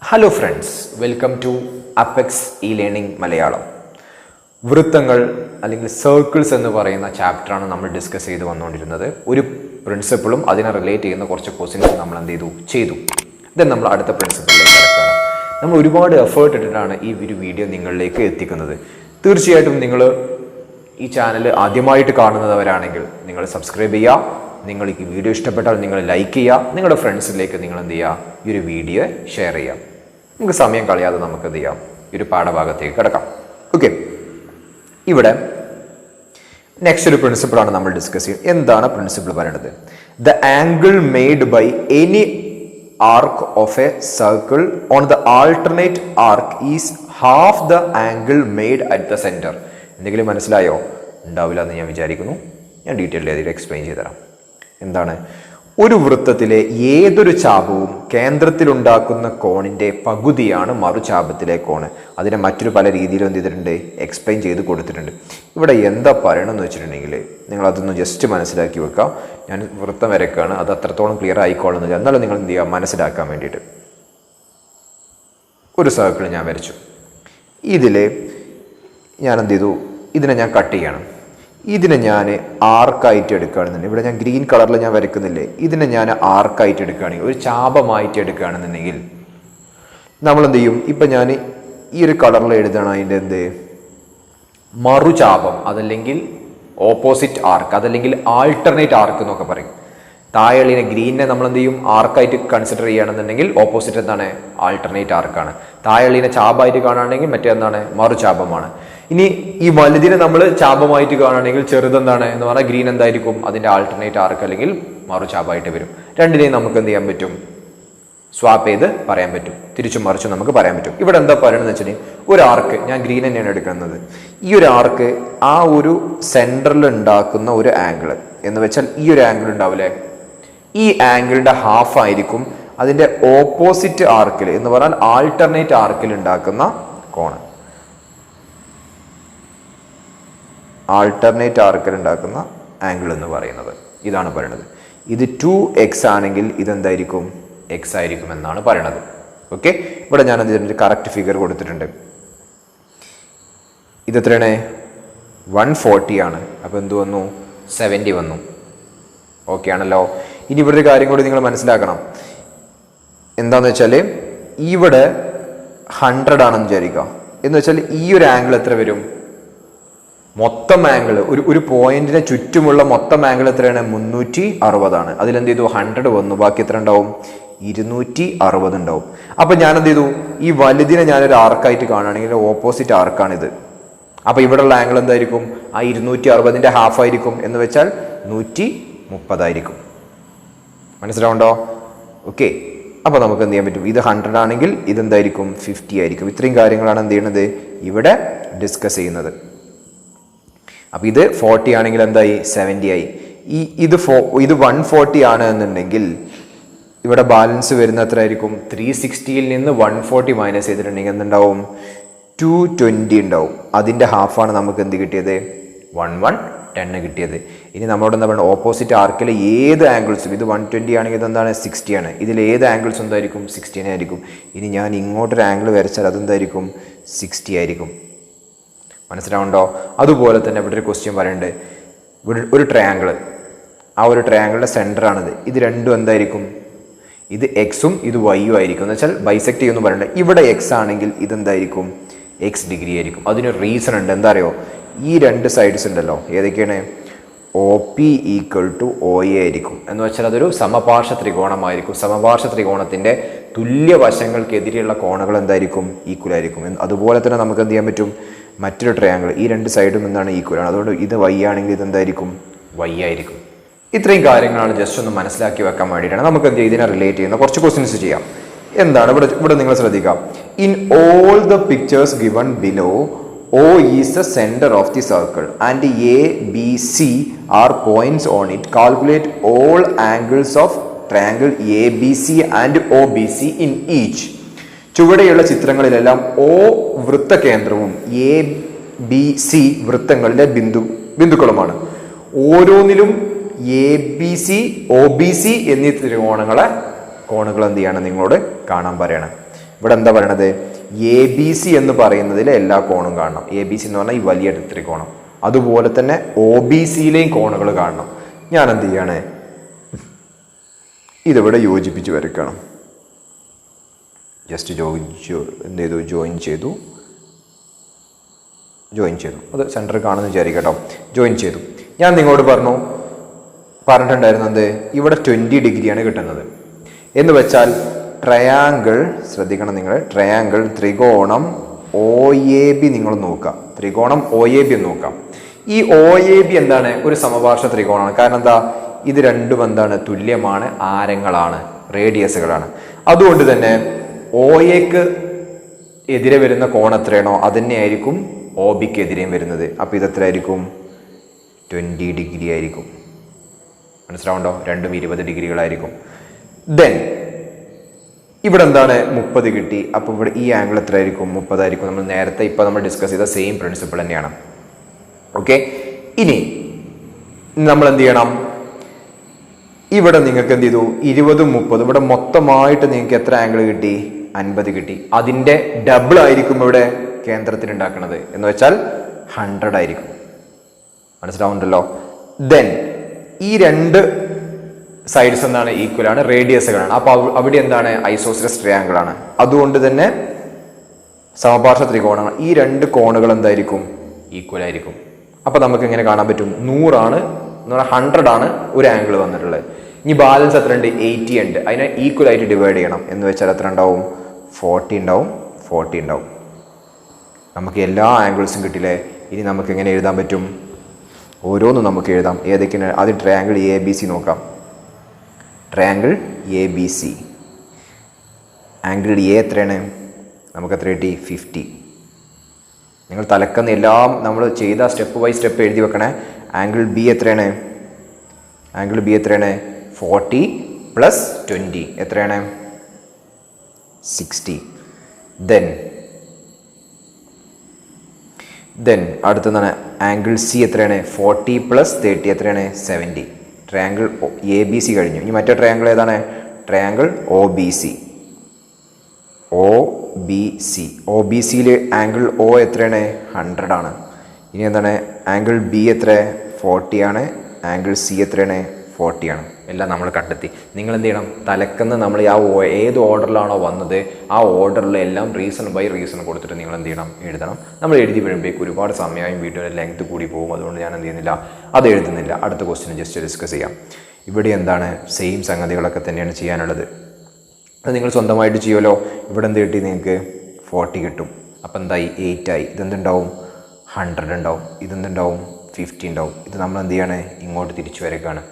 Hello friends, welcome to apex e learning Malayalam. വൃത്തങ്ങൾ അല്ലെങ്കിൽ circles എന്ന് പറയുന്ന ചാപ്റ്ററാണ് നമ്മൾ ഡിസ്കസ് ചെയ്ത് വന്നുകൊണ്ടിരുന്നത്. ഒരു പ്രിൻസിപ്പിളും അതിനെ റിലേറ്റ് ചെയ്യുന്ന കുറച്ച് ക്വസ്റ്റ്യൻസ് നമ്മൾ ചെയ്തു. ദെൻ നമ്മൾ അടുത്ത പ്രിൻസിപ്പിളിലേക്ക് കിടക്കുകയാണ്. നമ്മൾ ഒരുപാട് എഫേർട്ട് ഇട്ടിട്ടാണ് ഈ ഒരു വീഡിയോ നിങ്ങളിലേക്ക് എത്തിക്കുന്നത്. തീർച്ചയായിട്ടും നിങ്ങൾ ഈ ചാനൽ ആദ്യമായിട്ട് കാണുന്നവരാണെങ്കിൽ നിങ്ങൾ സബ്സ്ക്രൈബ് ചെയ്യുക. നിങ്ങൾക്ക് ഈ വീഡിയോ ഇഷ്ടപ്പെട്ടാൽ നിങ്ങൾ ലൈക്ക് ചെയ്യുക. നിങ്ങളുടെ ഫ്രണ്ട്സിലേക്ക് നിങ്ങൾ എന്ത് ചെയ്യുക, ഈ ഒരു വീഡിയോ ഷെയർ ചെയ്യാം. നമുക്ക് സമയം കളയാതെ നമുക്ക് എന്ത് ചെയ്യാം, ഈ ഒരു പാഠഭാഗത്തേക്ക് കിടക്കാം. ഓക്കെ, ഇവിടെ നെക്സ്റ്റ് ഒരു പ്രിൻസിപ്പിളാണ് നമ്മൾ ഡിസ്കസ് ചെയ്യുന്നത്. എന്താണ് പ്രിൻസിപ്പിൾ പറയുന്നത്? The angle made by any arc of a circle on the alternate arc is half the angle made at the centre. എന്തെങ്കിലും മനസ്സിലായോ? ഉണ്ടാവില്ല എന്ന് ഞാൻ വിചാരിക്കുന്നു. ഞാൻ ഡീറ്റെയിൽ ചെയ്ത് എക്സ്പ്ലെയിൻ ചെയ്തുതരാം. എന്താണ്? ഒരു വൃത്തത്തിലെ ഏതൊരു ചാപവും കേന്ദ്രത്തിലുണ്ടാക്കുന്ന കോണിന്റെ പകുതിയാണ് മറുചാപത്തിലെ കോണ്. അതിനെ മറ്റൊരു പല രീതിയിലും എന്ത് ചെയ്തിട്ടുണ്ട്, എക്സ്പ്ലെയിൻ ചെയ്ത് കൊടുത്തിട്ടുണ്ട്. ഇവിടെ എന്താ പറയണമെന്ന് വെച്ചിട്ടുണ്ടെങ്കിൽ നിങ്ങൾ അതൊന്ന് ജസ്റ്റ് മനസ്സിലാക്കി വെക്കാം. ഞാൻ വൃത്തം വരയ്ക്കുകയാണ്, അത് അത്രത്തോളം ക്ലിയർ ആയിക്കോളുന്നില്ല, എന്നാലും നിങ്ങൾ എന്ത് ചെയ്യുക, മനസ്സിലാക്കാൻ വേണ്ടിയിട്ട് ഒരു സർക്കിൾ ഞാൻ വരച്ചു. ഇതിൽ ഞാൻ എന്ത് ചെയ്തു, ഇതിനെ ഞാൻ കട്ട് ചെയ്യണം. ഇതിനെ ഞാൻ ആർക്കായിട്ട് എടുക്കുകയാണെന്നുണ്ടെങ്കിൽ, ഇവിടെ ഞാൻ ഗ്രീൻ കളറിൽ ഞാൻ വരയ്ക്കുന്നില്ലേ, ഇതിനെ ഞാൻ ആർക്കായിട്ട് എടുക്കുകയാണെങ്കിൽ, ഒരു ചാപമായിട്ട് എടുക്കുകയാണെന്നുണ്ടെങ്കിൽ നമ്മൾ എന്ത് ചെയ്യും? ഇപ്പം ഞാൻ ഈ ഒരു കളറിൽ എഴുതണം അതിൻ്റെ എന്ത് മറുചാപം, അതല്ലെങ്കിൽ ഓപ്പോസിറ്റ് ആർക്ക്, അതല്ലെങ്കിൽ ആൾട്ടർനേറ്റ് ആർക്ക് എന്നൊക്കെ പറയും. താഴെളിനെ ഗ്രീനിനെ നമ്മൾ എന്ത് ചെയ്യും, ആർക്കായിട്ട് കൺസിഡർ ചെയ്യുകയാണെന്നുണ്ടെങ്കിൽ ഓപ്പോസിറ്റ് എന്താണ്, ആൾട്ടർനേറ്റ് ആർക്കാണ്. താഴെളിനെ ചാപമായിട്ട് കാണുകയാണെങ്കിൽ മറ്റേന്താണ്, മറുചാപമാണ്. ഇനി ഈ വലുതിനെ നമ്മൾ ചാപമായിട്ട് കാണുകയാണെങ്കിൽ ചെറുതെന്താണ് എന്ന് പറഞ്ഞാൽ ഗ്രീൻ എന്തായിരിക്കും, അതിൻ്റെ ആൾട്ടർനേറ്റ് ആർക്ക് അല്ലെങ്കിൽ മറുചാപമായിട്ട് വരും. രണ്ടിനെയും നമുക്ക് എന്ത് ചെയ്യാൻ പറ്റും, സ്വാപ്പ് ചെയ്ത് പറയാൻ പറ്റും, തിരിച്ചും മറിച്ചും നമുക്ക് പറയാൻ പറ്റും. ഇവിടെ എന്താ പറയണമെന്ന് വെച്ചിട്ടുണ്ടെങ്കിൽ, ഒരു ആർക്ക്, ഞാൻ ഗ്രീൻ തന്നെയാണ് എടുക്കുന്നത്. ഈ ഒരു ആർക്ക് ആ ഒരു സെൻറ്ററിൽ ഉണ്ടാക്കുന്ന ഒരു ആംഗിൾ എന്ന് വെച്ചാൽ ഈ ഒരു ആംഗിൾ ഉണ്ടാവില്ലേ, ഈ ആംഗിളിൻ്റെ ഹാഫ് ആയിരിക്കും അതിൻ്റെ ഓപ്പോസിറ്റ് ആർക്കിൽ എന്ന് പറഞ്ഞാൽ ആൾട്ടർനേറ്റ് ആർക്കിൽ ഉണ്ടാക്കുന്ന കോണ്. ആൾട്ടർനേറ്റ് ആർക്കിൽ ഉണ്ടാക്കുന്ന ആംഗിൾ എന്ന് പറയുന്നത് ഇതാണ് പറയുന്നത്. ഇത് 2x ആണെങ്കിൽ ഇതെന്തായിരിക്കും, x ആയിരിക്കും എന്നാണ് പറയണത്. ഓക്കെ, ഇവിടെ ഞാൻ അതിൻ്റെ കറക്റ്റ് ഫിഗർ കൊടുത്തിട്ടുണ്ട്. ഇത് എത്രയാണ്? 140 ആണ്. അപ്പോൾ എന്ത് വന്നു? 70 വന്നു. ഓക്കെ ആണല്ലോ. ഇനി ഇവിടെ ഒരു കാര്യം കൂടി നിങ്ങൾ മനസ്സിലാക്കണം. എന്താണെന്ന് വെച്ചാൽ ഇവിടെ 100 ആണെന്ന് വിചാരിക്കുക. എന്ന് വെച്ചാൽ ഈ ഒരു ആംഗിൾ എത്ര വരും? മൊത്തം ആംഗിൾ ഒരു പോയിന്റിനെ ചുറ്റുമുള്ള മൊത്തം ആംഗിൾ എത്രയാണ്? 360 ആണ്. അതിലെന്ത് ചെയ്തു? 100 വന്നു. ബാക്കി എത്ര ഉണ്ടാവും? 260 ഉണ്ടാവും. അപ്പൊ ഞാൻ എന്ത് ചെയ്തു, ഈ വലുതിനെ ഞാനൊരു ആർക്കായിട്ട് കാണുകയാണെങ്കിൽ ഓപ്പോസിറ്റ് ആർക്കാണിത്. അപ്പൊ ഇവിടെയുള്ള ആംഗിൾ എന്തായിരിക്കും? ആ 260ന്റെ ഹാഫ് ആയിരിക്കും. എന്ന് വെച്ചാൽ 130 ആയിരിക്കും. മനസ്സിലാവുണ്ടോ? ഓക്കെ, അപ്പൊ നമുക്ക് എന്ത് ചെയ്യാൻ പറ്റും? ഇത് 100 ആണെങ്കിൽ ഇതെന്തായിരിക്കും? 50 ആയിരിക്കും. ഇത്രയും കാര്യങ്ങളാണ് എന്ത് ചെയ്യുന്നത്, ഇവിടെ ഡിസ്കസ് ചെയ്യുന്നത്. അപ്പൊ ഇത് 40 ആണെങ്കിൽ എന്തായി? 70 ആയി. ഇത് 140 ആണ് എന്നുണ്ടെങ്കിൽ ഇവിടെ ബാലൻസ് വരുന്ന എത്ര ആയിരിക്കും? 360യിൽ നിന്ന് 140 മൈനസ് ചെയ്തിട്ടുണ്ടെങ്കിൽ എന്തുണ്ടാവും? 220 ഉണ്ടാവും. അതിൻ്റെ ഹാഫാണ് നമുക്ക് എന്ത് കിട്ടിയത്? 110 കിട്ടിയത്. ഇനി നമ്മളോട് എന്താ പറയുക? ഓപ്പോസിറ്റ് ആർക്കിൽ ഏത് ആംഗിൾസും, ഇത് 120 ആണെങ്കിൽ ഇതെന്താണ്? 60 ആണ്. ഇതിൽ ഏത് ആംഗിൾസ് എന്തായിരിക്കും? 60 ആയിരിക്കും. ഇനി ഞാൻ ഇങ്ങോട്ടൊരു ആംഗിൾ വരച്ചാൽ അതെന്തായിരിക്കും? 60 ആയിരിക്കും. മനസ്സിലാവുണ്ടോ? അതുപോലെ തന്നെ ഇവിടെ ഒരു ക്വസ്റ്റ്യൻ പറയുന്നുണ്ട്. ഇവിടെ ഒരു ട്രയാങ്കിൾ, ആ ഒരു ട്രയാങ്കിളിൻ്റെ സെൻറ്ററാണിത്. ഇത് രണ്ടും എന്തായിരിക്കും? ഇത് എക്സും ഇത് വൈയും ആയിരിക്കും. എന്ന് വെച്ചാൽ ബൈസെക്ട് ചെയ്യുമെന്ന് പറയുന്നുണ്ട്. ഇവിടെ എക്സ് ആണെങ്കിൽ ഇതെന്തായിരിക്കും? എക്സ് ഡിഗ്രി ആയിരിക്കും. അതിനൊരു റീസൺ ഉണ്ട്. എന്താ അറിയോ? ഈ രണ്ട് സൈഡ്സ് ഉണ്ടല്ലോ, ഏതൊക്കെയാണ്? OP = OA ആയിരിക്കും. എന്ന് വെച്ചാൽ അതൊരു സമപാർശ്വ ത്രികോണമായിരിക്കും. സമപാർശ്വ ത്രികോണത്തിൻ്റെ തുല്യ വശങ്ങൾക്കെതിരെയുള്ള കോണുകൾ എന്തായിരിക്കും? ഈക്വൽ ആയിരിക്കും. അതുപോലെ തന്നെ നമുക്ക് എന്ത് ചെയ്യാൻ പറ്റും? മറ്റൊരു ട്രയാങ്കിൾ, ഈ രണ്ട് സൈഡും എന്താണ്? ഈക്വൽ ആണ്. അതുകൊണ്ട് ഇത് y ആണെങ്കിൽ ഇതെന്തായിരിക്കും? Y ആയിരിക്കും. ഇത്രയും കാര്യങ്ങളാണ് ജസ്റ്റ് ഒന്ന് മനസ്സിലാക്കി വെക്കാൻ വേണ്ടിയിട്ടാണ്. നമുക്ക് എന്ത് ഇതിനെ റിലേറ്റ് ചെയ്യുന്ന കുറച്ച് ക്വസ്റ്റ്യൻസ് ചെയ്യാം. എന്താണ് ഇവിടെ നിങ്ങൾ ശ്രദ്ധിക്കാം. In all the pictures given below, O is the center of the circle and A, B, C are points on it. Calculate all angles of triangle ABC and OBC in each. ചുവടെയുള്ള ചിത്രങ്ങളിലെല്ലാം O വൃത്തകേന്ദ്രവും ABC വൃത്തങ്ങളിലെ ബിന്ദുക്കളുമാണ്. ഓരോന്നിലും ABC, OBC എന്നീ ത്രികോണുകൾ എന്ത് ചെയ്യണം? നിങ്ങളോട് കാണാൻ പറയണം. ഇവിടെ എന്താ പറയണത്? എ ബി സി എന്ന് പറയുന്നതിലെ എല്ലാ കോണും കാണണം. എ ബി സി എന്ന് പറഞ്ഞാൽ ഈ വലിയ ത്രികോണം. അതുപോലെ തന്നെ ഒ ബി സിയിലെയും കോണുകൾ കാണണം. ഞാൻ എന്ത് ചെയ്യാണ്? ഇതിവിടെ യോജിപ്പിച്ച് വരയ്ക്കണം. ജസ്റ്റ് എന്ത് ചെയ്തു? ജോയിൻ ചെയ്തു. അത് സെൻറ്റർ കാണുമെന്ന് വിചാരിക്കട്ടോ. ജോയിൻ ചെയ്തു. ഞാൻ നിങ്ങളോട് പറഞ്ഞിട്ടുണ്ടായിരുന്നത് ഇവിടെ 20 ഡിഗ്രിയാണ് കിട്ടുന്നത് എന്ന് വെച്ചാൽ ട്രയാങ്കിൾ, ശ്രദ്ധിക്കണം നിങ്ങൾ, ട്രയാങ്കിൾ ത്രികോണം ഒ എ ബി നിങ്ങൾ നോക്കാം. ത്രികോണം ഒ എ ബി നോക്കാം. ഈ ഒ എ ബി എന്താണ്? ഒരു സമപാർശ്വ ത്രികോണമാണ്. കാരണം എന്താ? ഇത് രണ്ടും എന്താണ്? തുല്യമാണ്, ആരങ്ങളാണ്, റേഡിയസുകളാണ്. അതുകൊണ്ട് തന്നെ ഒ എക്ക് എതിരെ വരുന്ന കോൺ എത്രയാണോ അതുതന്നെയായിരിക്കും ഒ ബിക്ക് എതിരെയും വരുന്നത്. അപ്പോൾ ഇത് എത്രയായിരിക്കും? 20 ഡിഗ്രി ആയിരിക്കും. മനസ്സിലാവുണ്ടോ? രണ്ടും 20 ഡിഗ്രികളായിരിക്കും. ദെൻ ഇവിടെ എന്താണ്? 30 കിട്ടി. അപ്പോൾ ഇവിടെ ഈ ആംഗിൾ എത്ര ആയിരിക്കും? 30 ആയിരിക്കും. നമ്മൾ നേരത്തെ നമ്മൾ ഡിസ്കസ് ചെയ്ത സെയിം പ്രിൻസിപ്പിൾ തന്നെയാണ്. ഓക്കെ, ഇനി നമ്മൾ എന്ത് ചെയ്യണം? ഇവിടെ നിങ്ങൾക്ക് എന്ത് ചെയ്തു? 20, 30 ഇവിടെ മൊത്തമായിട്ട് നിങ്ങൾക്ക് എത്ര ആംഗിൾ കിട്ടി? 50 കിട്ടി. അതിൻ്റെ ഡബിൾ ആയിരിക്കും ഇവിടെ കേന്ദ്രത്തിൽ ഉണ്ടാക്കുന്നത് എന്ന് വെച്ചാൽ 100 ആയിരിക്കും. മനസ്സിലാവുന്നുണ്ടല്ലോ? ദെൻ ഈ രണ്ട് സൈഡ്സ് എന്താണ്? ഈക്വൽ ആണ്, റേഡിയസുകളാണ്. അപ്പോൾ അവിടെ എന്താണ്? ഐസോസിലസ് ട്രയാങ്കിൾ ആണ്. അതുകൊണ്ട് തന്നെ സമപാർശ്വ ത്രികോണങ്ങൾ, ഈ രണ്ട് കോണുകൾ എന്തായിരിക്കും? ഈക്വൽ ആയിരിക്കും. അപ്പോൾ നമുക്ക് എങ്ങനെ കാണാൻ പറ്റും? 100 ആണ് എന്ന് പറഞ്ഞാൽ 100 ആണ് ഒരു ആംഗിൾ വന്നിട്ടുള്ളത്. ഇനി ബാലൻസ് എത്ര ഉണ്ട്? 80 ഉണ്ട്. അതിനെ ഈക്വൽ ആയിട്ട് ഡിവൈഡ് ചെയ്യണം എന്ന് വെച്ചാൽ എത്ര ഉണ്ടാവും? 40 ഉണ്ടാവും. 40 ഉണ്ടാവും. നമുക്ക് എല്ലാ ആംഗിൾസും കിട്ടില്ലേ? ഇനി നമുക്ക് എങ്ങനെ എഴുതാൻ പറ്റും? ഓരോന്നും നമുക്ക് എഴുതാം. ഏതൊക്കെയാണ്? ആദ്യം ട്രയാങ്കിൾ എ ബി സി നോക്കാം. Triangle A B C, angle A എത്രയാണ്? നമുക്ക് എത്ര കിട്ടി? 50. നിങ്ങൾ തലക്കുന്ന എല്ലാം നമ്മൾ ചെയ്ത സ്റ്റെപ്പ് ബൈ സ്റ്റെപ്പ് എഴുതി വെക്കണേ. ആംഗിൾ ബി എത്രയാണ്? ആംഗിൾ ബി എത്രയാണ്? 40 + 20 എത്രയാണ്? 60. ദെൻ അടുത്തതാണ് ആംഗിൾ സി എത്രയാണ്? 40 + 30 എത്രയാണ്? 70. ട്രയാങ്കിൾ എ ബി സി കഴിഞ്ഞു. ഇനി മറ്റേ ട്രയാങ്കിൾ ഏതാണ്? Triangle O B C. O B സിയിൽ ആംഗിൾ ഒ എത്രയാണ്? 100 ആണ്. ഇനി എന്താണ്? ആംഗിൾ ബി എത്ര? 40 ആണ്. ആംഗിൾ സി എത്രയാണ്? 40 ആണ്. എല്ലാം നമ്മൾ കണ്ടെത്തി. നിങ്ങൾ എന്ത് ചെയ്യണം? തലക്കെന്ന് നമ്മൾ ഏത് ഓർഡറിലാണോ വന്നത് ആ ഓർഡറിൽ എല്ലാം റീസൺ ബൈ റീസൺ കൊടുത്തിട്ട് നിങ്ങൾ എന്ത് ചെയ്യണം? എഴുതണം. നമ്മൾ എഴുതി വരുമ്പോഴേക്ക് ഒരുപാട് സമയമായും വീഡിയോയുടെ ലെങ്ത് കൂടി പോകും. അതുകൊണ്ട് ഞാൻ എന്ത് ചെയ്യുന്നില്ല, അത് എഴുതുന്നില്ല. അടുത്ത ക്വസ്റ്റ്യൻ ജസ്റ്റ് ഡിസ്കസ് ചെയ്യാം. ഇവിടെ എന്താണ്? സെയിം സംഗതികളൊക്കെ തന്നെയാണ് ചെയ്യാനുള്ളത്. അത് നിങ്ങൾ സ്വന്തമായിട്ട് ചെയ്യുമല്ലോ. ഇവിടെ എന്ത് കിട്ടി? നിങ്ങൾക്ക് 40 കിട്ടും. അപ്പം എന്തായി? 8 ആയി. ഇതെന്തുണ്ടാവും? 100 ഉണ്ടാവും. ഇതെന്തുണ്ടാവും? 50 ഉണ്ടാവും. ഇത് നമ്മൾ എന്ത് ചെയ്യാണ്? ഇങ്ങോട്ട് തിരിച്ചു വരയ്ക്കുകയാണ്.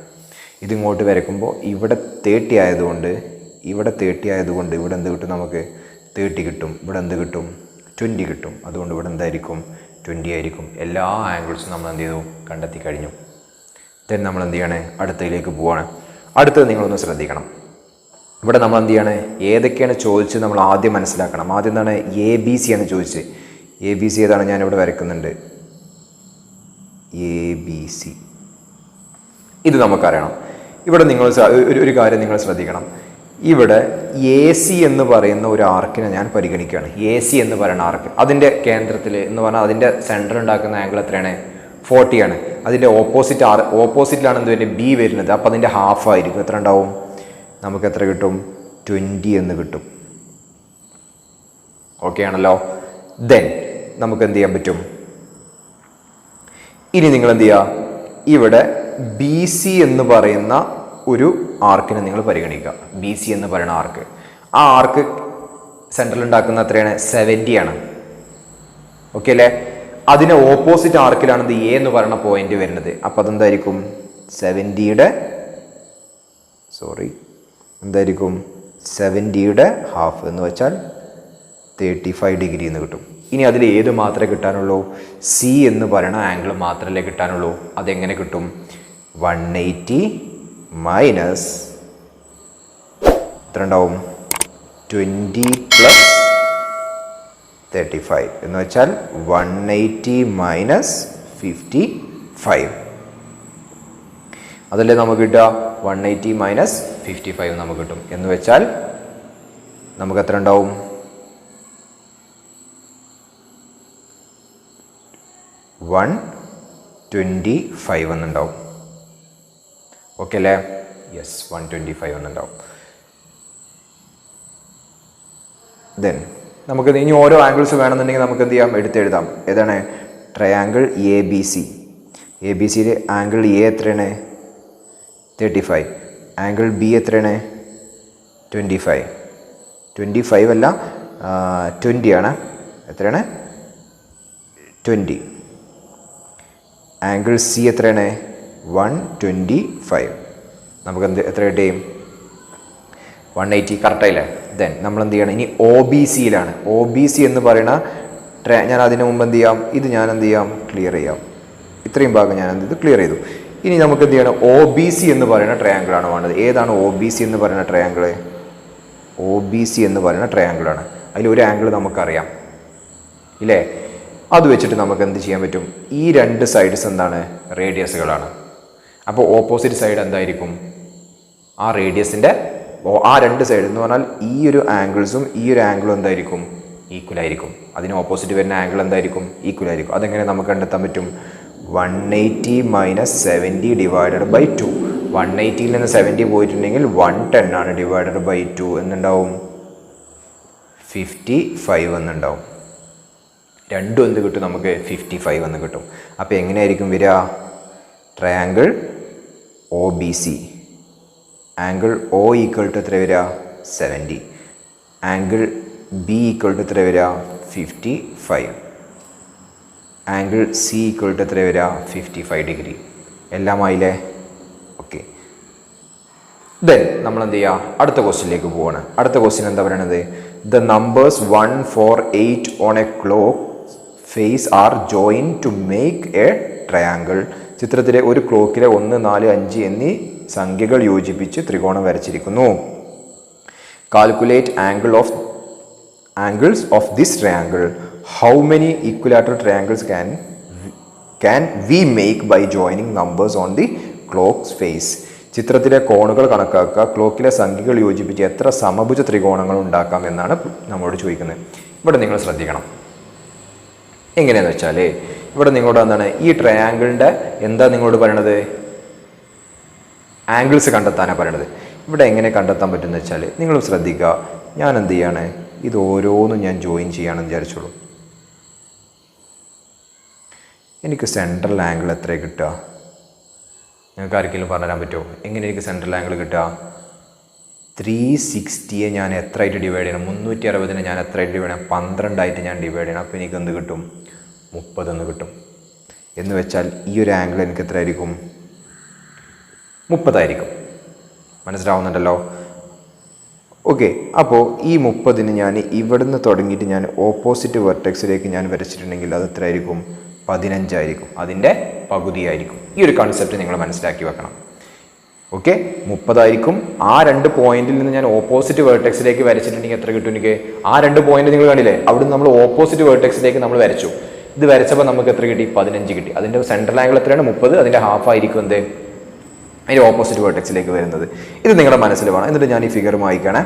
ഇതിങ്ങോട്ട് വരയ്ക്കുമ്പോൾ ഇവിടെ 30 ആയതുകൊണ്ട് ഇവിടെ എന്ത് കിട്ടും? നമുക്ക് 30 കിട്ടും. ഇവിടെ എന്ത് കിട്ടും? 20 കിട്ടും. അതുകൊണ്ട് ഇവിടെ എന്തായിരിക്കും? 20 ആയിരിക്കും. എല്ലാ ആംഗിൾസും നമ്മൾ എന്ത് ചെയ്തു? കണ്ടെത്തി കഴിഞ്ഞു. ദെൻ നമ്മൾ എന്ത് ചെയ്യാണ്? അടുത്തതിലേക്ക് പോവാണ്. അടുത്തത് നിങ്ങളൊന്ന് ശ്രദ്ധിക്കണം. ഇവിടെ നമ്മൾ എന്ത് ചെയ്യാണ്? ഏതൊക്കെയാണ് ചോദിച്ചത് നമ്മൾ ആദ്യം മനസ്സിലാക്കണം. ആദ്യം എന്താണ്? എ ബി സി ആണ് ചോദിച്ചത്. എ ബി സി ഏതാണ്? ഞാനിവിടെ വരയ്ക്കുന്നുണ്ട്. എ ബി സി ഇത് നമുക്കറിയണം. ഇവിടെ നിങ്ങൾ ഒരു കാര്യം നിങ്ങൾ ശ്രദ്ധിക്കണം. ഇവിടെ എ സി എന്ന് പറയുന്ന ഒരു ആർക്കിനെ ഞാൻ പരിഗണിക്കുകയാണ്. എ സി എന്ന് പറയുന്ന ആർക്ക്, അതിൻ്റെ കേന്ദ്രത്തിൽ എന്ന് പറഞ്ഞാൽ അതിൻ്റെ സെൻറ്റർ ഉണ്ടാക്കുന്ന ആംഗിൾ എത്രയാണ്? 40 ആണ്. അതിൻ്റെ ഓപ്പോസിറ്റിലാണ് എന്ത് വരുന്നത്? ബി വരുന്നത്. അപ്പോൾ അതിൻ്റെ ഹാഫ് ആയിരിക്കും. എത്ര ഉണ്ടാവും? നമുക്ക് എത്ര കിട്ടും? 20 എന്ന് കിട്ടും. ഓക്കെ ആണല്ലോ. ദെൻ നമുക്ക് എന്ത് ചെയ്യാൻ പറ്റും? ഇനി നിങ്ങൾ എന്ത് ചെയ്യുക? ഇവിടെ ബി സി എന്ന് പറയുന്ന ഒരു ആർക്കിനെ നിങ്ങൾ പരിഗണിക്കുക. ബി സി എന്ന് പറയുന്ന ആർക്ക്, ആ ആർക്ക് സെൻട്രൽ ഉണ്ടാക്കുന്ന എത്രയാണ്? 70 ആണ്. ഓക്കെ അല്ലേ? അതിന് ഓപ്പോസിറ്റ് ആർക്കിലാണ് ഇത് എ എന്ന് പറയുന്ന പോയിന്റ് വരുന്നത്. അപ്പം അതെന്തായിരിക്കും? 70യുടെ എന്തായിരിക്കും? 70യുടെ ഹാഫ് എന്ന് വെച്ചാൽ 35 ഡിഗ്രി എന്ന് കിട്ടും. ഇനി അതിൽ ഏത് മാത്രമേ കിട്ടാനുള്ളൂ? സി എന്ന് പറയുന്ന ആംഗിൾ മാത്രമല്ലേ കിട്ടാനുള്ളൂ. അതെങ്ങനെ കിട്ടും? 180 മൈനസ് എത്ര ഉണ്ടാവും? 20 + 35 എന്ന് വെച്ചാൽ 180 മൈനസ് 55. അതല്ലേ നമുക്ക് കിട്ടുക? 180 മൈനസ് 55 നമുക്ക് കിട്ടും. എന്ന് വെച്ചാൽ നമുക്ക് എത്ര ഉണ്ടാവും? 125 എന്നുണ്ടാവും. ഓക്കെ അല്ലേ? യെസ്, 125 എന്നുണ്ടാവും. ദെൻ നമുക്ക് ഇനി ഓരോ ആംഗിൾസ് വേണമെന്നുണ്ടെങ്കിൽ നമുക്ക് എന്ത് ചെയ്യാം, എടുത്തെഴുതാം. ഏതാണ്? Triangle A B C. A B സിയിൽ ആംഗിൾ എ എത്രയാണ്? 35. ആംഗിൾ ബി എത്രയാണ്? 25. 25 അല്ല, 20 ആണ്. എത്രയാണ്? 20. ആംഗിൾ സി എത്രയാണ്? 125. നമുക്ക് എത്ര കിട്ടും? 180. കറക്റ്റായില്ലേ? ദെൻ നമ്മൾ എന്ത് ചെയ്യണം, ഇനി ഒ ബി സിയിലാണ്. ഒ ബി സി എന്ന് പറയുന്ന ഞാൻ അതിന് മുമ്പ് എന്ത് ചെയ്യാം, ഇത് ഞാൻ എന്ത് ചെയ്യാം, ക്ലിയർ ചെയ്യാം. ഇത്രയും ഭാഗം ഞാൻ ഇത് ക്ലിയർ ചെയ്തു. ഇനി നമുക്ക് എന്ത് ചെയ്യണം, ഒ ബി സി എന്ന് പറയുന്ന ട്രയാങ്കിളാണ് വേണ്ടത്. ഏതാണ് ഒ ബി സി എന്ന് പറയുന്ന ട്രയാങ്കിള്? ഒ ബി സി എന്ന് പറയുന്ന ട്രയാങ്കിളാണ്. അതിലൊരു ആംഗിൾ നമുക്കറിയാം ഇല്ലേ? അത് വെച്ചിട്ട് നമുക്ക് എന്ത് ചെയ്യാൻ പറ്റും? ഈ രണ്ട് സൈഡ്സ് എന്താണ്? റേഡിയസുകളാണ്. അപ്പോൾ ഓപ്പോസിറ്റ് സൈഡ് എന്തായിരിക്കും? ആ റേഡിയസിൻ്റെ ആ രണ്ട് സൈഡ് എന്ന് പറഞ്ഞാൽ ഈ ഒരു ആംഗിൾസും ഈ ഒരു ആംഗിളും എന്തായിരിക്കും? ഈക്വൽ ആയിരിക്കും. അതിന് ഓപ്പോസിറ്റ് വരുന്ന ആംഗിൾ എന്തായിരിക്കും? ഈക്വൽ ആയിരിക്കും. അതെങ്ങനെ നമുക്ക് കണ്ടെത്താൻ പറ്റും? 180 മൈനസ് 70 ഡിവൈഡഡ് ബൈ 2. 180യിൽ നിന്ന് 70 പോയിട്ടുണ്ടെങ്കിൽ 110 ആണ്. ഡിവൈഡഡ് ബൈ 2 എന്നുണ്ടാവും 55 എന്നുണ്ടാവും. രണ്ടും എന്ത് കിട്ടും നമുക്ക്? 55 എന്ന് കിട്ടും. അപ്പോൾ എങ്ങനെയായിരിക്കും വരിക? Triangle O B C, angle O equal to എത്ര വരിക? 70. ആംഗിൾ ബി ഈക്വൽ ടു എത്ര വരിക? 55. ആംഗിൾ സി ഈക്വൽ ടു എത്ര വരിക? 55 ഡിഗ്രി. എല്ലാം ആയില്ലേ? ഓക്കെ. ദെൻ നമ്മൾ എന്ത് ചെയ്യുക? അടുത്ത ക്വസ്റ്റ്യനിലേക്ക് പോവാണ്. അടുത്ത ക്വസ്റ്റ്യൻ എന്താ പറയണത്? The numbers 1, 4, 8 on a clock face are join to make a triangle. ചിത്രത്തിലെ ഒരു ക്ലോക്കിലെ 1, 4, 5 എന്നീ സംഖ്യകൾ യോജിപ്പിച്ച് ത്രികോണം വരച്ചിരിക്കുന്നു. Calculate angles of this triangle. How many equilateral triangles can we make by joining numbers on the clock's face. ചിത്രത്തിലെ കോണുകൾ കണക്കാക്കുക. ക്ലോക്കിലെ സംഖ്യകൾ യോജിപ്പിച്ച് എത്ര സമഭുജ ത്രികോണങ്ങൾ ഉണ്ടാക്കാം എന്നാണ് നമ്മളോട് ചോദിക്കുന്നത്. ഇവിടെ നിങ്ങൾ ശ്രദ്ധിക്കണം. എങ്ങനെയാന്ന് വെച്ചാൽ ഇവിടെ നിങ്ങളോട് എന്താണ് ഈ ട്രയാങ്കിളിൻ്റെ എന്താ നിങ്ങളോട് പറയണത്? ആംഗിൾസ് കണ്ടെത്താനാണ് പറയണത്. ഇവിടെ എങ്ങനെ കണ്ടെത്താൻ പറ്റുമെന്ന് വെച്ചാൽ നിങ്ങൾ ശ്രദ്ധിക്കുക. ഞാൻ എന്ത് ചെയ്യാണ്? ഇത് ഓരോന്നും ഞാൻ ജോയിൻ ചെയ്യാണെന്ന് വിചാരിച്ചോളൂ. എനിക്ക് സെൻട്രൽ ആംഗിൾ എത്ര കിട്ടുക? നിങ്ങൾക്ക് ആർക്കെങ്കിലും പറഞ്ഞുതരാൻ പറ്റുമോ? എങ്ങനെ എനിക്ക് സെൻട്രൽ ആംഗിൾ കിട്ടുക? 360യെ ഞാൻ എത്രയായിട്ട് ഡിവൈഡ് ചെയ്യണം? 360നെ ഞാൻ എത്രയായിട്ട് ഡിവൈഡ് ചെയ്യണം? 12 ഞാൻ ഡിവൈഡ് ചെയ്യണം. അപ്പോൾ എനിക്ക് എന്ത് കിട്ടും? 30 എന്ന് കിട്ടും. എന്ന് വെച്ചാൽ ഈ ഒരു ആംഗിൾ എനിക്ക് എത്ര ആയിരിക്കും? 30 ആയിരിക്കും. മനസ്സിലാവുന്നുണ്ടല്ലോ? ഓക്കെ. അപ്പോൾ ഈ 30ന് ഞാൻ ഇവിടുന്ന് തുടങ്ങിയിട്ട് ഞാൻ ഓപ്പോസിറ്റ് വെർട്ടെക്സിലേക്ക് ഞാൻ വരച്ചിട്ടുണ്ടെങ്കിൽ അത് എത്ര ആയിരിക്കും? 15 ആയിരിക്കും. അതിൻ്റെ പകുതിയായിരിക്കും. ഈ ഒരു കൺസെപ്റ്റ് നിങ്ങൾ മനസ്സിലാക്കി വെക്കണം. ഓക്കെ. 30 ആയിരിക്കും. ആ രണ്ട് പോയിന്റിൽ നിന്ന് ഞാൻ ഓപ്പോസിറ്റ് വെർട്ടെക്സിലേക്ക് വരച്ചിട്ടുണ്ടെങ്കിൽ എത്ര കിട്ടും എനിക്ക്? ആ രണ്ട് പോയിന്റ് നിങ്ങൾ കണ്ടില്ലേ? അവിടുന്ന് നമ്മൾ ഓപ്പോസിറ്റ് വെർട്ടെക്സിലേക്ക് നമ്മൾ വരച്ചു. ഇത് വരച്ചപ്പോൾ നമുക്ക് എത്ര കിട്ടി? 15 കിട്ടി. അതിൻ്റെ സെൻട്രൽ ആംഗിൾ എത്രയാണ്? 30. അതിൻ്റെ ഹാഫ് ആയിരിക്കും എന്ത്? അതിൻ്റെ ഓപ്പോസിറ്റ് വെർട്ടെക്സിലേക്ക് വരുന്നത്. ഇത് നിങ്ങളുടെ മനസ്സിൽ വേണം. എന്നിട്ട് ഞാൻ ഈ ഫിഗർ വായിക്കണേ.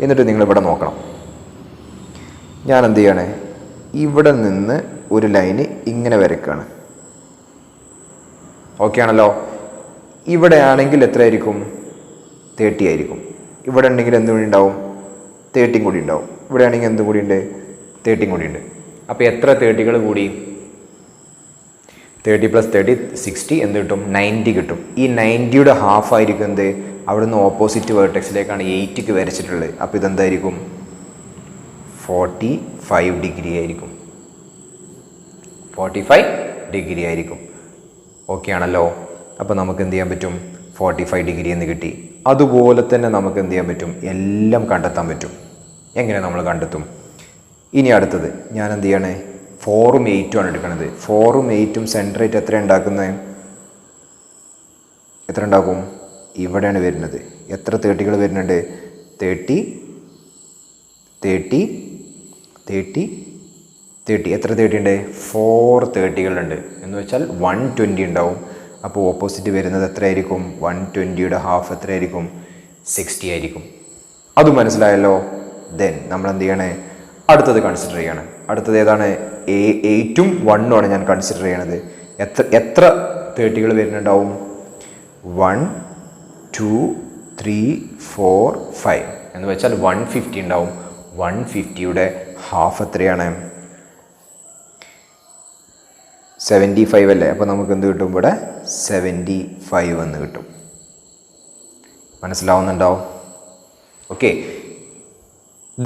എന്നിട്ട് നിങ്ങളിവിടെ നോക്കണം. ഞാൻ എന്ത് ചെയ്യണേ? ഇവിടെ നിന്ന് ഒരു ലൈന് ഇങ്ങനെ വരയ്ക്കുകയാണ്. ഓക്കെ ആണല്ലോ? ഇവിടെ ആണെങ്കിൽ എത്രയായിരിക്കും? 30 ആയിരിക്കും. ഇവിടെ ഉണ്ടെങ്കിൽ എന്തും കൂടി ഉണ്ടാവും? 30 കൂടി ഉണ്ടാവും. ഇവിടെ ആണെങ്കിൽ എന്തും കൂടി ഉണ്ട്? 30 കൂടി ഉണ്ട്. അപ്പോൾ എത്ര 30കൾ കൂടി? 30 + 30 60 എന്ത് കിട്ടും? 90 കിട്ടും. ഈ 90യുടെ ഹാഫ് ആയിരിക്കും എന്ത്? അവിടുന്ന് ഓപ്പോസിറ്റ് വേർട്ടെക്സിലേക്കാണ് 8ക്ക് വരച്ചിട്ടുള്ളത്. അപ്പോൾ ഇതെന്തായിരിക്കും? 45 ഡിഗ്രി ആയിരിക്കും. 45 ഡിഗ്രി ആയിരിക്കും. ഓക്കെ ആണല്ലോ? അപ്പോൾ നമുക്ക് എന്ത് ചെയ്യാൻ പറ്റും? 45 ഡിഗ്രി എന്ന് കിട്ടി. അതുപോലെ തന്നെ നമുക്ക് എന്ത് ചെയ്യാൻ പറ്റും? എല്ലാം കണ്ടെത്താൻ പറ്റും. എങ്ങനെ നമ്മൾ കണ്ടെത്തും? ഇനി അടുത്തത് ഞാൻ എന്ത് ചെയ്യണേ? 4ഉം 8ഉം ആണ് എടുക്കുന്നത്. 4ഉം 8ഉം സെൻട്രേറ്റ് എത്ര ഉണ്ടാക്കുന്നത്? എത്ര ഉണ്ടാക്കും? ഇവിടെയാണ് വരുന്നത്. എത്ര 30കൾ വരുന്നുണ്ട്? 30 30 30 30. എത്ര 30 ഉണ്ട്? 4 30കളുണ്ട്. എന്ന് വെച്ചാൽ 120 ഉണ്ടാവും. അപ്പോൾ ഓപ്പോസിറ്റ് വരുന്നത് എത്രയായിരിക്കും? 120യുടെ ഹാഫ് എത്രയായിരിക്കും? 60 ആയിരിക്കും. അത് മനസ്സിലായല്ലോ? ദെൻ നമ്മൾ എന്ത് ചെയ്യണേ? അടുത്തത് കൺസിഡർ ചെയ്യണം. അടുത്തത് ഏതാണ്? 8ഉം 1ഉം ആണ് ഞാൻ കൺസിഡർ ചെയ്യണത്. എത്ര 30കൾ വരുന്നുണ്ടാവും? 1 2 3 4 5 എന്ന് വെച്ചാൽ 150 ഉണ്ടാവും. 150യുടെ ഹാഫ് എത്രയാണ്? 75 അല്ലേ? അപ്പോൾ നമുക്ക് എന്ത് കിട്ടും? ഇവിടെ 75 എന്ന് കിട്ടും. മനസ്സിലാവുന്നുണ്ടാവും? ഓക്കെ.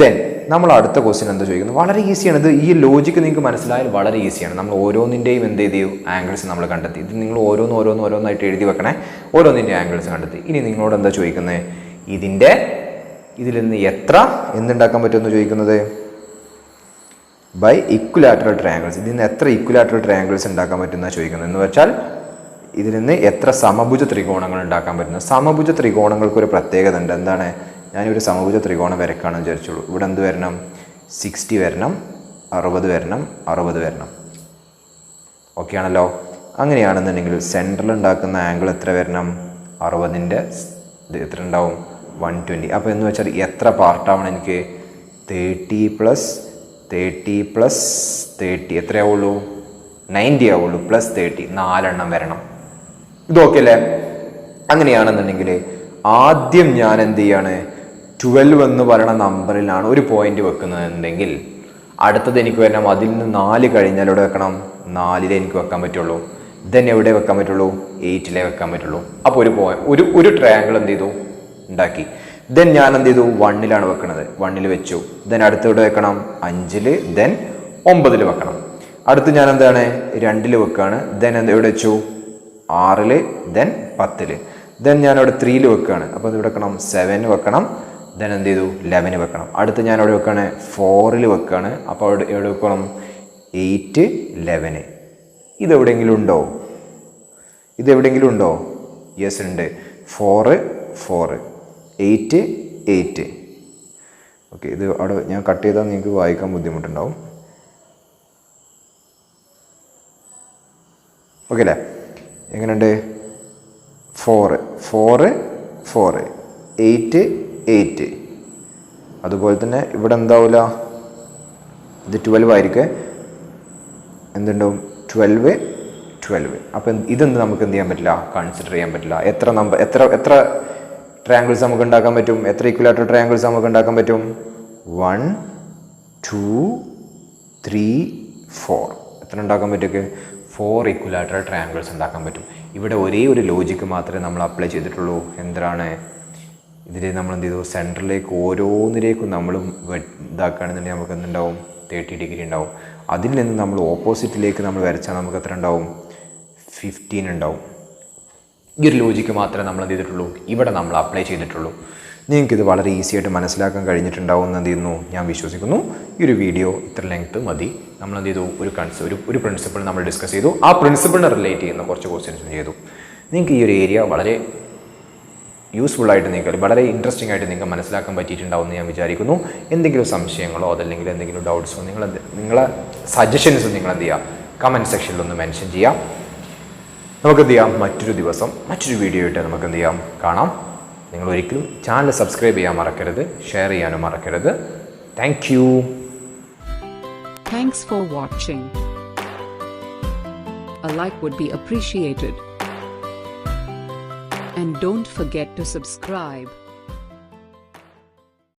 ദെൻ നമ്മൾ അടുത്ത ക്വസ്റ്റ്യൻ എന്താ ചോദിക്കുന്നത്? വളരെ ഈസിയാണ്. ഇത് ഈ ലോജിക്ക് നിങ്ങൾക്ക് മനസ്സിലായാൽ വളരെ ഈസിയാണ്. നമ്മൾ ഓരോന്നിൻ്റെയും എന്ത് ചെയ്തു? ആംഗിൾസ് നമ്മൾ കണ്ടെത്തി. ഇത് നിങ്ങൾ ഓരോന്നായിട്ട് എഴുതി വെക്കണേ. ഓരോന്നിൻ്റെ ആംഗിൾസ് കണ്ടെത്തി. ഇനി നിങ്ങളോട് എന്താ ചോദിക്കുന്നത്? ഇതിൽ നിന്ന് എത്ര എന്തുണ്ടാക്കാൻ പറ്റുമെന്ന് ചോദിക്കുന്നത്? By equilateral triangles. ഇതിൽ നിന്ന് എത്ര ഇക്വലാറ്ററൽ ട്രയാങ്കിൾസ് ഉണ്ടാക്കാൻ പറ്റുന്ന ചോദിക്കുന്നത്. എന്ന് വെച്ചാൽ ഇതിൽ നിന്ന് എത്ര സമഭുജ ത്രികോണങ്ങൾ ഉണ്ടാക്കാൻ പറ്റുന്നത്. സമഭുജ ത്രികോണങ്ങൾക്ക് ഒരു പ്രത്യേകത ഉണ്ട്. എന്താണ്? ഞാനൊരു സമഭുജ ത്രികോണം വരക്കാണെന്ന് വിചാരിച്ചോളൂ. ഇവിടെ എന്ത് വരണം? 60 വരണം, 60 വരണം, 60 വരണം. ഓക്കെ ആണല്ലോ? അങ്ങനെയാണെന്നുണ്ടെങ്കിൽ സെൻട്രൽ ഉണ്ടാക്കുന്ന ആംഗിൾ എത്ര വരണം? 60ൻ്റെ എത്ര ഉണ്ടാവും? 120. അപ്പോൾ എന്ന് വെച്ചാൽ എത്ര പാർട്ടാവണം എനിക്ക്? 30 + 30 + 30 എത്രയാവുള്ളൂ? 90 ആവുള്ളൂ. + 30 4 എണ്ണം വരണം. ഇതൊക്കെ അല്ലേ? അങ്ങനെയാണെന്നുണ്ടെങ്കിൽ ആദ്യം ഞാൻ എന്ത് ചെയ്യാണ്? 12 എന്ന് പറയുന്ന നമ്പറിലാണ് ഒരു പോയിന്റ് വെക്കുന്നതെങ്കിൽ അടുത്തത് എനിക്ക് വരണം അതിൽ നിന്ന് 4 കഴിഞ്ഞാൽ എവിടെ വെക്കണം? 4 എനിക്ക് വെക്കാൻ പറ്റുള്ളൂ. ദെൻ എവിടെ വെക്കാൻ പറ്റുള്ളൂ? 8 വെക്കാൻ പറ്റുള്ളൂ. അപ്പോൾ ഒരു ട്രയാങ്കിൾ എന്ത് ചെയ്തു? ഉണ്ടാക്കി. ദെൻ ഞാൻ എന്ത് ചെയ്തു? 1 വെക്കണത്. 1 വെച്ചു. ദെൻ അടുത്ത് എവിടെ വെക്കണം? 5 ദെൻ 9 വെക്കണം. അടുത്ത് ഞാൻ എന്താണ്? 2 വെക്കുകയാണ്. ദെൻ എവിടെ വെച്ചു? 6 ദെൻ 10. ദെൻ ഞാൻ അവിടെ 3 വെക്കുകയാണ്. അപ്പോൾ അത് വെക്കണം 7 വെക്കണം. ദെൻ എന്ത് ചെയ്തു? 11 വെക്കണം. അടുത്ത് ഞാൻ അവിടെ വെക്കുകയാണ് 4 വെക്കുകയാണ്. അപ്പോൾ എവിടെ വെക്കണം? 8 11. ഇതെവിടെയെങ്കിലും ഉണ്ടോ? യെസ് ഉണ്ട്. 4 4 8 8. ഓക്കെ. ഇത് അവിടെ ഞാൻ കട്ട് ചെയ്താൽ നിങ്ങൾക്ക് വായിക്കാൻ ബുദ്ധിമുട്ടുണ്ടാവും. ഓക്കെ അല്ലേ? എങ്ങനെയുണ്ട്? 4 4 4 8 8. അതുപോലെ തന്നെ ഇവിടെ എന്താവില്ല? ഇത് 12 ആയിരിക്കും. എന്തുണ്ടാവും? 12 12. അപ്പം ഇതൊന്നും നമുക്ക് എന്ത് ചെയ്യാൻ പറ്റില്ല? കൺസിഡർ ചെയ്യാൻ പറ്റില്ല. എത്ര ട്രയാങ്കിൾസ് നമുക്ക് ഉണ്ടാക്കാൻ പറ്റും? എത്ര ഇക്വലാറ്ററൽ ട്രയാങ്കിൾസ് നമുക്ക് ഉണ്ടാക്കാൻ പറ്റും? 1 2 3 4. എത്ര ഉണ്ടാക്കാൻ പറ്റും? 4 ഇക്വലാറ്ററൽ ട്രയാങ്കിൾസ് ഉണ്ടാക്കാൻ പറ്റും. ഇവിടെ ഒരേ ഒരു ലോജിക്ക് മാത്രമേ നമ്മൾ അപ്ലൈ ചെയ്തിട്ടുള്ളൂ. എന്താണ്? ഇതിൽ നമ്മൾ എന്ത് ചെയ്തു? സെൻറ്ററിലേക്ക് ഓരോന്നിലേക്കും നമ്മൾ ഇതാക്കുകയാണെന്നുണ്ടെങ്കിൽ നമുക്ക് എന്തുണ്ടാവും? 30 ഡിഗ്രി ഉണ്ടാവും. അതിൽ നിന്ന് നമ്മൾ ഓപ്പോസിറ്റിലേക്ക് നമ്മൾ വരച്ചാൽ നമുക്ക് എത്ര ഉണ്ടാവും? 15 ഉണ്ടാവും. ഈ ഒരു ലോജിക്ക് മാത്രമേ നമ്മൾ എന്ത് ചെയ്തിട്ടുള്ളൂ? ഇവിടെ നമ്മൾ അപ്ലൈ ചെയ്തിട്ടുള്ളൂ. നിങ്ങൾക്കിത് വളരെ ഈസി ആയിട്ട് മനസ്സിലാക്കാൻ കഴിഞ്ഞിട്ടുണ്ടാവും എന്ന് എന്ത് ചെയ്യുന്നു? ഞാൻ വിശ്വസിക്കുന്നു. ഈ ഒരു വീഡിയോ ഇത്ര ലെങ്ത് മതി. നമ്മൾ എന്ത് ചെയ്തു? ഒരു പ്രിൻസിപ്പിൾ നമ്മൾ ഡിസ്കസ് ചെയ്തു. ആ പ്രിൻസിപ്പിളിനെ റിലേറ്റ് ചെയ്യുന്ന കുറച്ച് ക്വസ്റ്റ്യൻസും ചെയ്തു. നിങ്ങൾക്ക് ഈ ഒരു ഏരിയ വളരെ യൂസ്ഫുൾ ആയിട്ട് നിങ്ങൾക്ക് വളരെ ഇൻട്രസ്റ്റിംഗ് ആയിട്ട് നിങ്ങൾക്ക് മനസ്സിലാക്കാൻ പറ്റിയിട്ടുണ്ടാവും എന്ന് ഞാൻ വിചാരിക്കുന്നു. എന്തെങ്കിലും സംശയങ്ങളോ അതല്ലെങ്കിൽ എന്തെങ്കിലും ഡൗട്ട്സോ നിങ്ങളെ സജഷൻസ് നിങ്ങൾ എന്ത് ചെയ്യുക? കമൻറ്റ് സെക്ഷനിലൊന്ന് മെൻഷൻ ചെയ്യാം. നമുക്ക് എന്ത് ചെയ്യാം? മറ്റൊരു ദിവസം മറ്റൊരു വീഡിയോ ആയിട്ട് നമുക്ക് എന്ത് ചെയ്യാം? കാണാം. നിങ്ങൾ ഒരിക്കലും ചാനൽ സബ്സ്ക്രൈബ് ചെയ്യാൻ മറക്കരുത്. ഷെയർ ചെയ്യാനും മറക്കരുത്. Thank you. Thanks for watching. A like would be appreciated. And don't forget to subscribe.